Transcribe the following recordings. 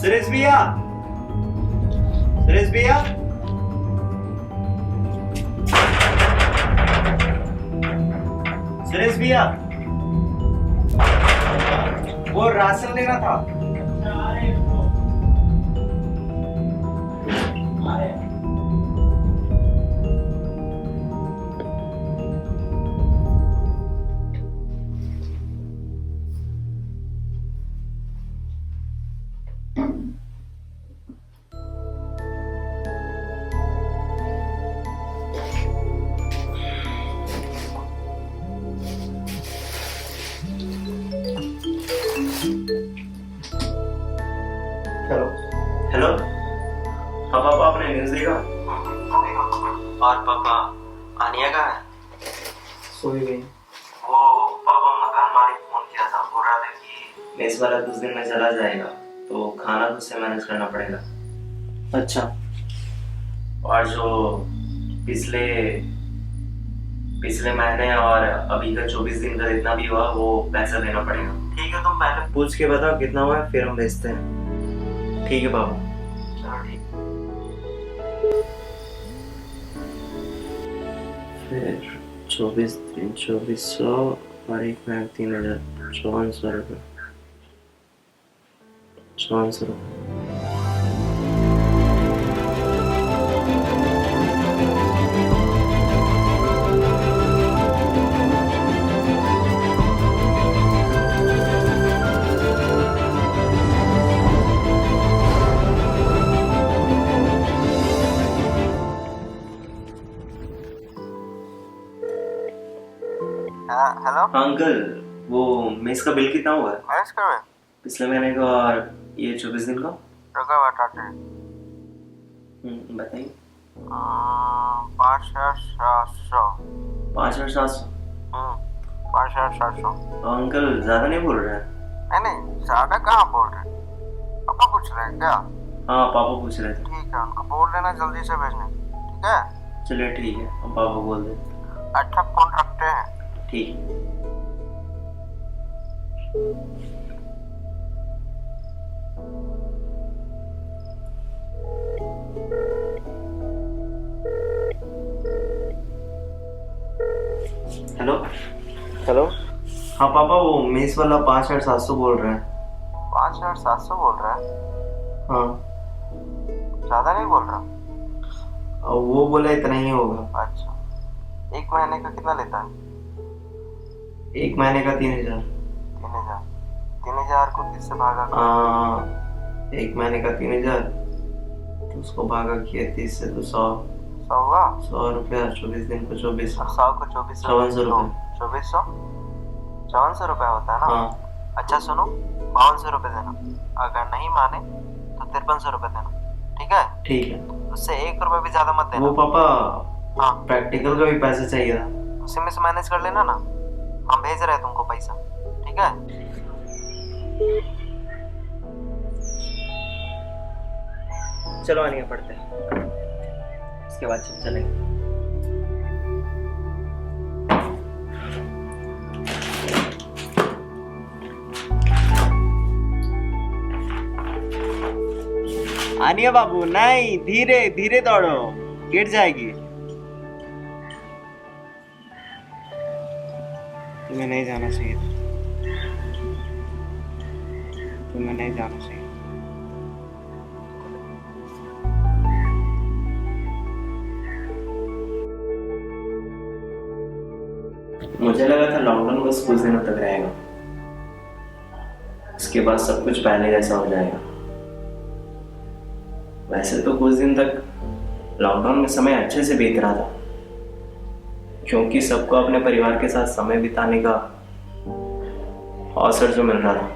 सुरेश भैया, सुरेश भैया, सुरेश भैया, वो राशन लेना था। हेलो। हेलो, हाँ पापा, आपने न्यूज़ देखा? और पापा, आनिया कहाँ है? सोई गई। वो पापा मकान मालिक फोन किया था, बोल रहा था कि मेस वाला कुछ दिन में चला जाएगा तो खाना खुद से मैनेज करना पड़ेगा। अच्छा। और जो पिछले पिछले महीने और अभी का 24 दिन का जितना भी हुआ वो पैसा देना पड़ेगा। ठीक है, तुम पहले पूछ के बताओ कितना हुआ है, फिर हम भेजते हैं। ठीक है पापा। चलो ठीक। फिर 24 दिन 2400 और एक महीने 3000, 5400 रुपये, 5400 रुपये। हाँ हेलो। हाँ अंकल, वो मेस का बिल कितना हुआ है? मैनेज कर रहे? पिछले महीने का और ये 24 दिन का? रुका बताते हैं। बताइए। 5,700। 5700। 5,700। अंकल ज्यादा नहीं बोल रहे हैं? नहीं नहीं, ज्यादा कहाँ बोल रहे? पापा पूछ रहे हैं क्या? हाँ पापा पूछ रहे थे। ठीक है, उनको बोल देना जल्दी से भेजने। ठीक है, चलिए ठीक है, हम पापा बोल दें। अच्छा फोन रखते हैं। ठीक है। हेलो। हेलो। हाँ पापा, वो मेस वाला 5700 बोल रहे हैं। 5,700 बोल रहा है? हाँ, ज्यादा नहीं बोल रहा? और वो बोला इतना ही होगा। अच्छा, एक महीने का कितना लेता है? एक महीने का 3000। 3,000। 3,000 को किससे भागा? एक महीने का 3000 तो उसको भागा किया 30 से तो 100। 100 हुआ? 100 रुपया, 24 दिन को 24। 100 को 24 5400 रुपये। 2400। 5400 रुपया होता है ना? हाँ अच्छा सुनो, 5200 रुपये देना। अगर नहीं माने तो 5300 रुपये देना। ठीक है? ठीक है। उससे 1 रुपये भी ज्यादा मत देना। वो पापा, हाँ, प्रैक्टिकल का भी पैसा चाहिए था। उसी में से मैनेज कर लेना ना, हम भेज रहे हैं तुमको पैसा। ठीक है? चलो आनिया, पढ़ते हैं, इसके बाद चलेंगे। आनिया बाबू, नहीं, धीरे धीरे दौड़ो, गिर जाएगी। तुम्हें नहीं जाना चाहिए था, तुम्हें नहीं जाना चाहिए। मुझे लगा था लॉकडाउन बस कुछ दिनों तक रहेगा, उसके बाद सब कुछ पहले जैसा हो जाएगा। वैसे तो कुछ दिन तक लॉकडाउन में समय अच्छे से बीत रहा था, क्योंकि सबको अपने परिवार के साथ समय बिताने का अवसर जो मिल रहा था।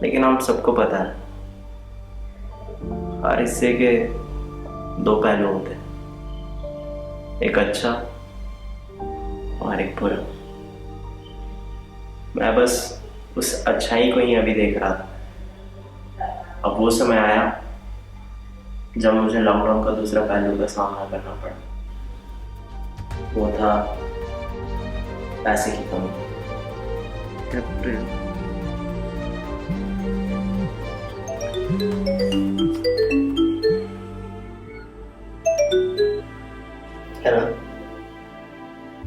लेकिन आप सबको पता है, हर हिस्से के दो पहलू होते हैं, एक अच्छा और एक बुरा। मैं बस उस अच्छाई को ही अभी देख रहा था। अब वो समय आया जब मुझे लॉकडाउन का दूसरा पहलू का सामना करना पड़ा। वो था पैसे की कमी। हेलो।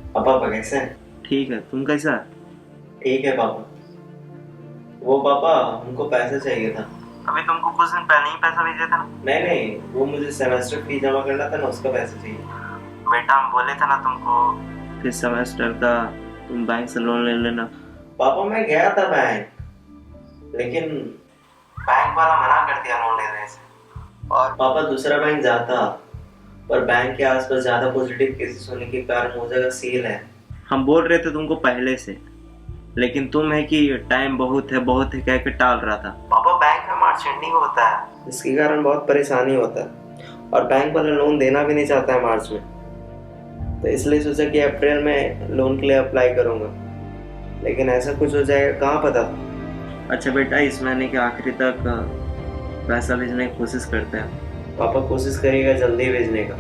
अब पापा कैसे हैं? ठीक है, तुम कैसा? ठीक है पापा। वो पापा, हमको पैसा चाहिए था। अभी तुमको कुछ दिन पहले ही पैसा भेजे थे ना। नहीं, वो मुझे सेमेस्टर फी जमा करना था ना, उसका पैसा चाहिए। बेटा हम बोले थे ना तुमको। फिर सेमेस्टर का तुम बैंक से लोन ले लेना। पापा मैं गया था बैंक, लेकिन बैंक वाला मना कर दिया लोन लेने से। और पापा दूसरा बैंक जाता, पर बैंक के आसपास ज्यादा पॉजिटिव केसेस होने के कारण वो जगह सील है। हम बोल रहे थे तुमको पहले से, लेकिन तुम है कि टाइम बहुत है कह के टाल रहा था। पापा बैंक में मार्चेंडिंग होता है, इसके कारण बहुत परेशानी होता है, और बैंक वाला लोन देना भी नहीं चाहता है मार्च में। तो इसलिए सोचा कि अप्रैल में लोन के लिए अप्लाई करूंगा, लेकिन ऐसा कुछ हो जाएगा कहाँ पता था। अच्छा बेटा, इस महीने के आखिरी तक पैसा भेजने की कोशिश करते हैं। पापा कोशिश करिएगा जल्दी भेजने का।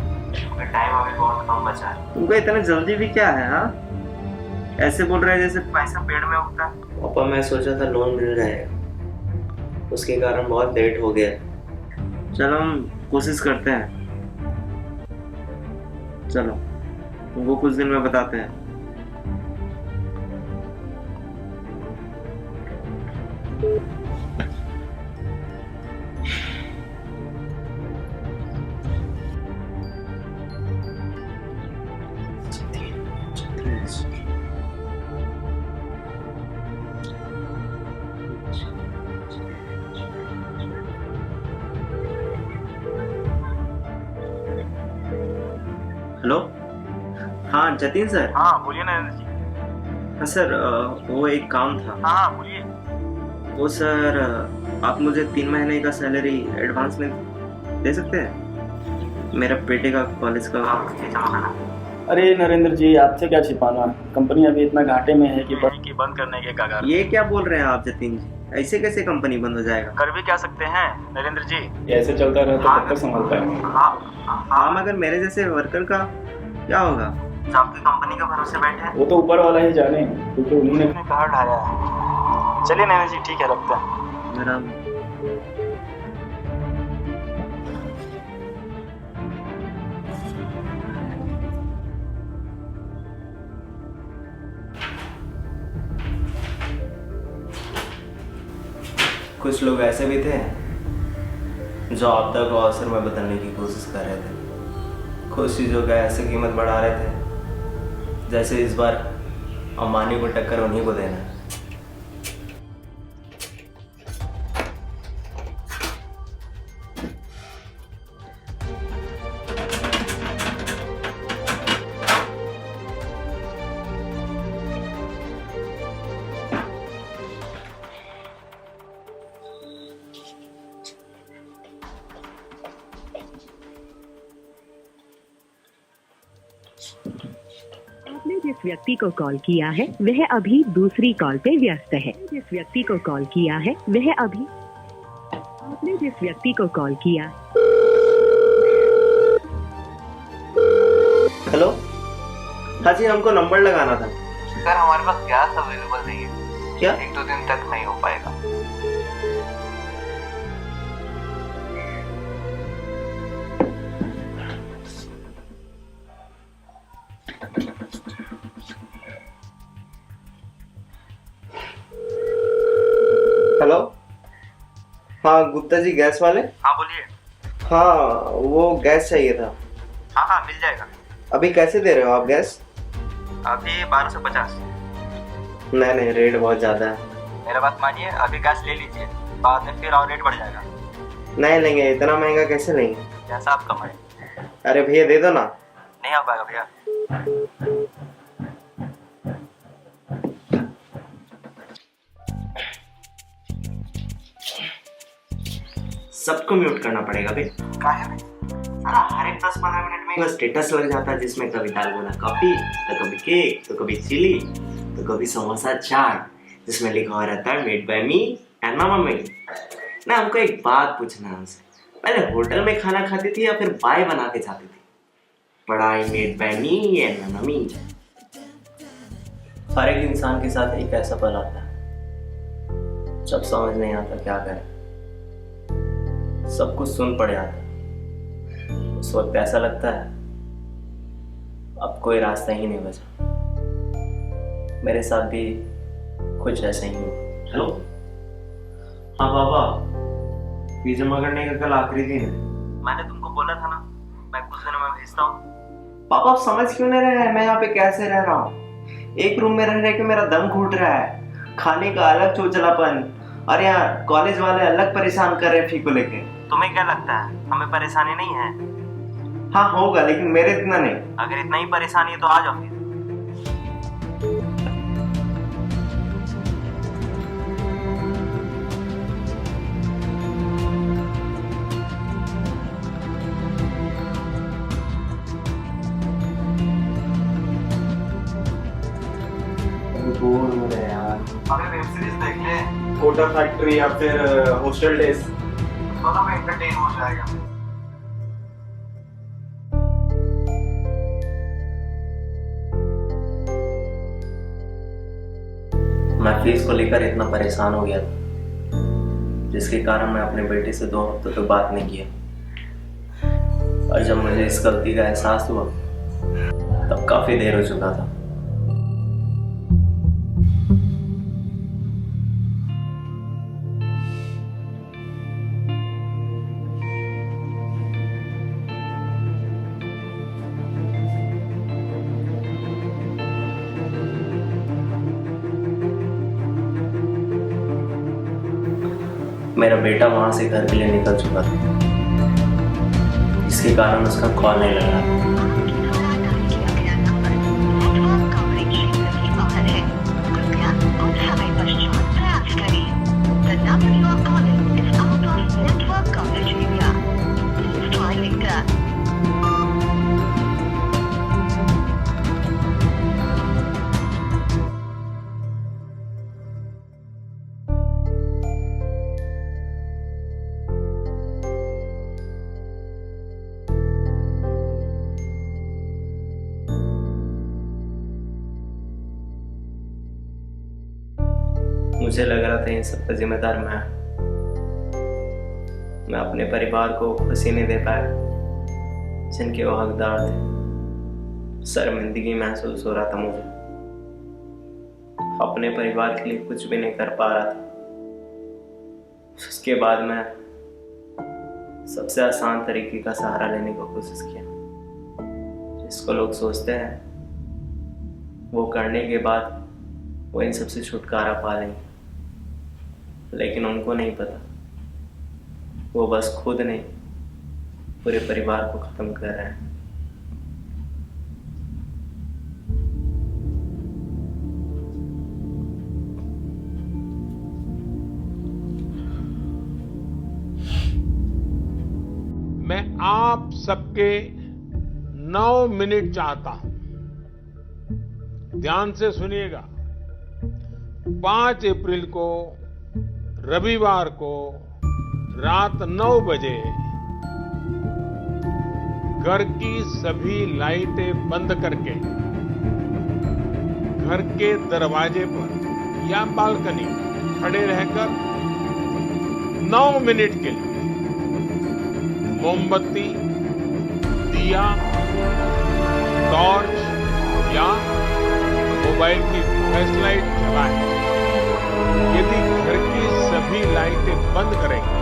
टाइम अभी बहुत कम बचा है। तुमको इतना जल्दी भी क्या है? हाँ, ऐसे बोल रहे हैं जैसे पैसा पेड़ में उगता है। पापा मैं सोचा था लोन मिल जाएगा, उसके कारण बहुत लेट हो गया। चलो हम कोशिश करते हैं। चलो तुमको कुछ दिन में बताते हैं। हेलो, हाँ जतिन सर। हाँ बोलिए नरेंद्र जी। हाँ सर, वो एक काम था। हाँ बोलिए। वो सर, आप मुझे 3 महीने का सैलरी एडवांस में दे सकते हैं? मेरा बेटे का कॉलेज का। अरे नरेंद्र जी, आपसे क्या छिपाना, कंपनी अभी इतना घाटे में है कि बंद करने के कगार। ये क्या बोल रहे हैं आप जतिन जी? ऐसे कैसे कंपनी बंद हो जाएगा? कर भी क्या सकते हैं नरेंद्र जी। ऐसे चलता रहा तो कब तक संभाल पाएंगे। हाँ, मगर मेरे जैसे वर्कर का क्या होगा? जो आपकी कंपनी के भरोसे बैठे हैं, वो तो ऊपर वाला ही जाने, क्योंकि उन्हीं ने कहा ढाया है। चलिए नरेंद्र जी, ठीक है, रखते हैं। मेरा कुछ लोग ऐसे भी थे जो आपदा को अवसर में बदलने की कोशिश कर रहे थे। कुछ चीज़ों का ऐसे कीमत बढ़ा रहे थे जैसे इस बार अंबानी को टक्कर उन्हीं को देना है। आपने जिस व्यक्ति को कॉल किया है वह अभी दूसरी कॉल पे व्यस्त है। जिस व्यक्ति को कॉल किया है वह अभी आपने जिस व्यक्ति को कॉल किया। हेलो, हाँ जी, हमको नंबर लगाना था। सर हमारे पास गैस अवेलेबल नहीं है। क्या? 1-2 दिन तक नहीं हो पाएगा। हेलो, हाँ गुप्ता जी गैस वाले। हाँ बोलिए। हाँ, वो गैस चाहिए था। हाँ मिल जाएगा। अभी कैसे दे रहे हो आप गैस? अभी 1250। नहीं, रेट बहुत ज़्यादा है। मेरा बात मानिए, अभी गैस ले लीजिए, बाद में फिर और रेट बढ़ जाएगा। नहीं लेंगे, इतना महंगा कैसे लेंगे? जैसा आप कमाए। अरे भैया दे दो ना। नहीं हो पाएगा भैया। सबको म्यूट करना पड़ेगा भाई। क्या है भाई? सारा हर एक 10-15 मिनट में स्टेटस लग जाता है जिसमें कभी दाल बना कॉफी, तो कभी केक, तो कभी चिली, तो कभी समोसा चाट, जिसमें लिखा हुआ रहता है मेड बाय मी एंड मामा मी। ना हमको एक बात पूछना है उनसे, पहले होटल में खाना खाती थी या फिर बाय बना के जाती थी? पढ़ाई मेड बाय मी एंड मामा मी। हर एक इंसान के साथ एक ऐसा पल आता है जब समझ नहीं आता क्या करें। सब कुछ सुन पड़ जाता। उस वक्त ऐसा लगता है अब कोई रास्ता ही नहीं बचा। मेरे साथ भी कुछ ऐसा ही हुआ। हेलो, हाँ पापा, फीस जमा करने का कल आखिरी दिन है। मैंने तुमको बोला था ना, मैं कुछ दिनों में भेजता हूँ। पापा आप समझ क्यों नहीं रहे हैं मैं यहाँ पे कैसे रह रहा हूँ? एक रूम में रह रहे के मेरा दम घुट रहा है, खाने का अलग चोचलापन, और यहाँ कॉलेज वाले अलग परेशान कर रहे हैं फी को लेके। तुम्हें क्या लगता है हमें परेशानी नहीं है? हाँ होगा, लेकिन मेरे इतना नहीं। अगर इतना ही परेशानी है तो आ जाओ फिर। बोर हो रहे हैं यार। अबे वेब सीरीज देख ले, कोटा फैक्ट्री या फिर हॉस्टल डेज। दोनों में एंटरटेन हो जाएगा। मैं फीस को लेकर इतना परेशान हो गया था, जिसके कारण मैं अपने बेटे से 2 हफ्तों तक बात नहीं किया। और जब मुझे इस गलती का एहसास हुआ तब काफी देर हो चुका था। मेरा बेटा वहां से घर के लिए निकल चुका था, जिसके कारण उसका कॉल नहीं लग रहा था। मुझे लग रहा था इन सब का जिम्मेदार मैं अपने परिवार को खुशी नहीं दे पाया जिनके वो हकदार थे। शर्मिंदगी महसूस हो रहा था मुझे, अपने परिवार के लिए कुछ भी नहीं कर पा रहा था। उसके बाद मैं सबसे आसान तरीके का सहारा लेने की कोशिश किया, जिसको लोग सोचते हैं वो करने के बाद वो इन सबसे छुटकारा पा लेंगे, लेकिन उनको नहीं पता वो बस खुद नहीं पूरे परिवार को खत्म कर रहे हैं। मैं आप सबके 9 मिनट चाहता हूं, ध्यान से सुनिएगा। 5 अप्रैल को रविवार को रात 9 बजे घर की सभी लाइटें बंद करके घर के दरवाजे पर या बालकनी में खड़े रहकर 9 मिनट के लिए मोमबत्ती, दिया, टॉर्च या मोबाइल की फ्लैशलाइट जलाएं। यदि घर की सभी लाइटें बंद करेंगे,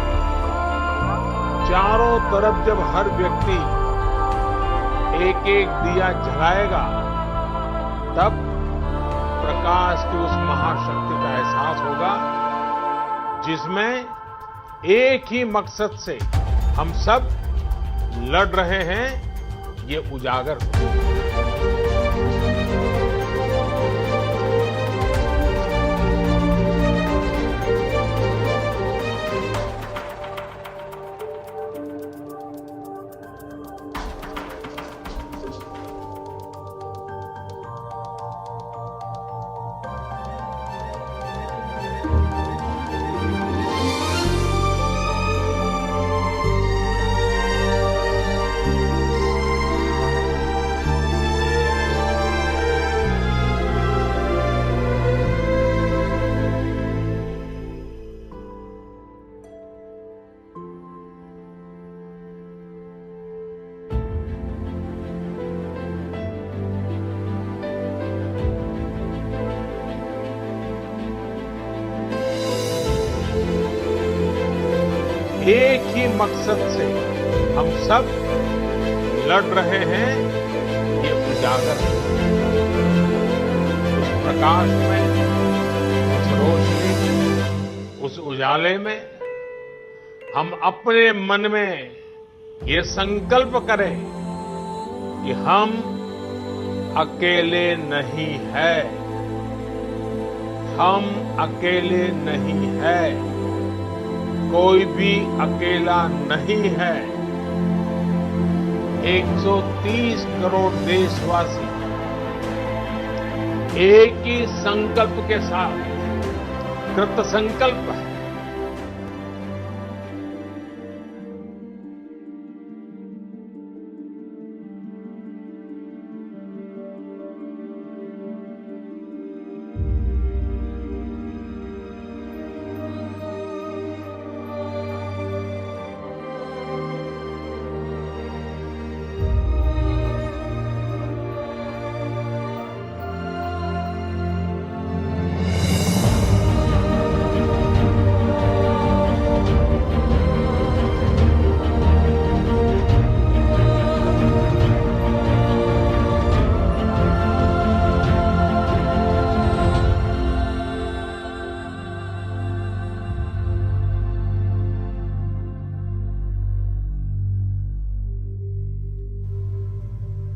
चारों तरफ जब हर व्यक्ति एक एक दिया जलाएगा, तब प्रकाश की उस महाशक्ति का एहसास होगा, जिसमें एक ही मकसद से हम सब लड़ रहे हैं, ये उजागर हो। एक ही मकसद से हम सब लड़ रहे हैं, ये उजागर है। उस प्रकाश में, उस रोशनी, उस उजाले में हम अपने मन में ये संकल्प करें कि हम अकेले नहीं हैं, हम अकेले नहीं हैं, कोई भी अकेला नहीं है। 130 करोड़ देशवासी एक ही संकल्प के साथ कृत संकल्प है।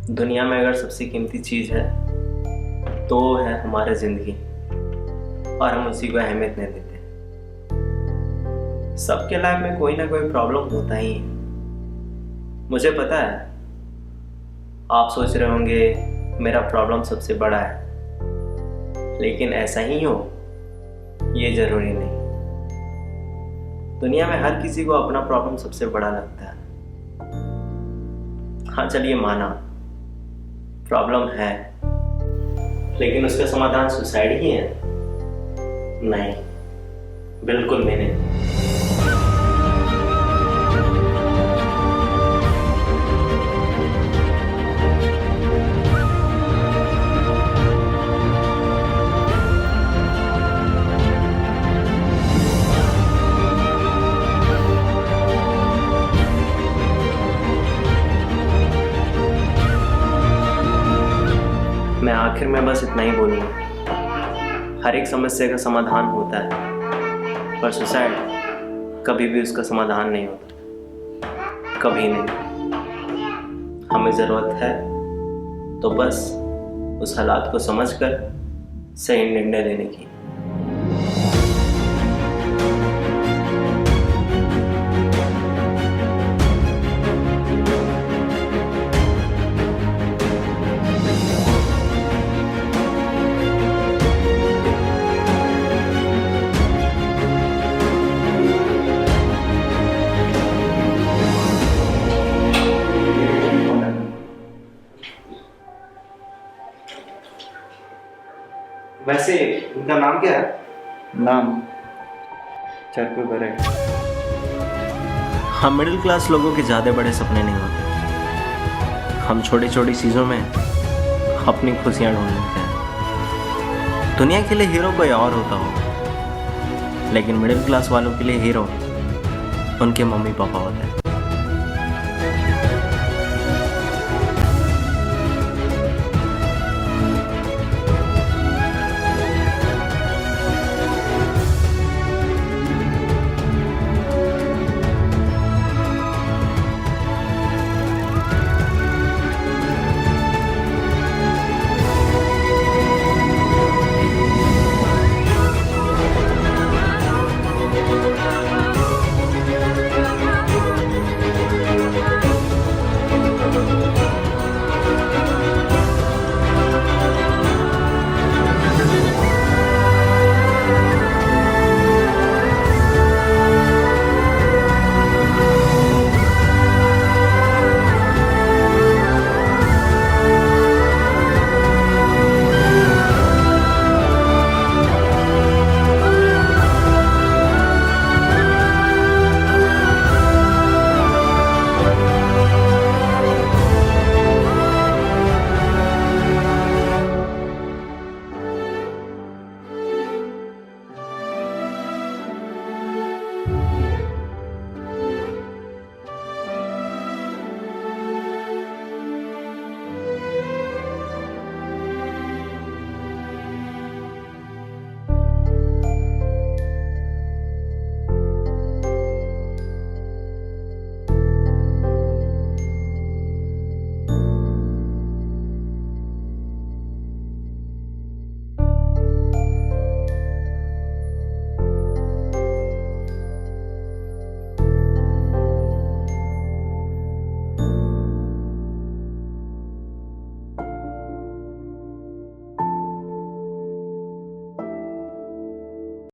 दुनिया में अगर सबसे कीमती चीज है तो वो है हमारी जिंदगी, और हम उसी को अहमियत नहीं देते। सबके लाइफ में कोई ना कोई प्रॉब्लम होता ही है। मुझे पता है आप सोच रहे होंगे मेरा प्रॉब्लम सबसे बड़ा है, लेकिन ऐसा ही हो ये जरूरी नहीं। दुनिया में हर किसी को अपना प्रॉब्लम सबसे बड़ा लगता है। हाँ चलिए माना प्रॉब्लम है, लेकिन उसका समाधान सुसाइड ही है? नहीं, बिल्कुल भी नहीं। मैं आखिर में बस इतना ही बोलूँगा, हर एक समस्या का समाधान होता है, पर सुसाइड कभी भी उसका समाधान नहीं होता, कभी नहीं। हमें ज़रूरत है तो बस उस हालात को समझकर सही निर्णय लेने की। वैसे उनका नाम क्या है? नाम चरकू बरे। हम मिडिल क्लास लोगों के ज़्यादा बड़े सपने नहीं होते। हम छोटी छोटी चीज़ों में अपनी खुशियाँ ढूंढ लेते हैं। दुनिया के लिए हीरो कोई और होता हो, लेकिन मिडिल क्लास वालों के लिए हीरो उनके मम्मी पापा होते हैं।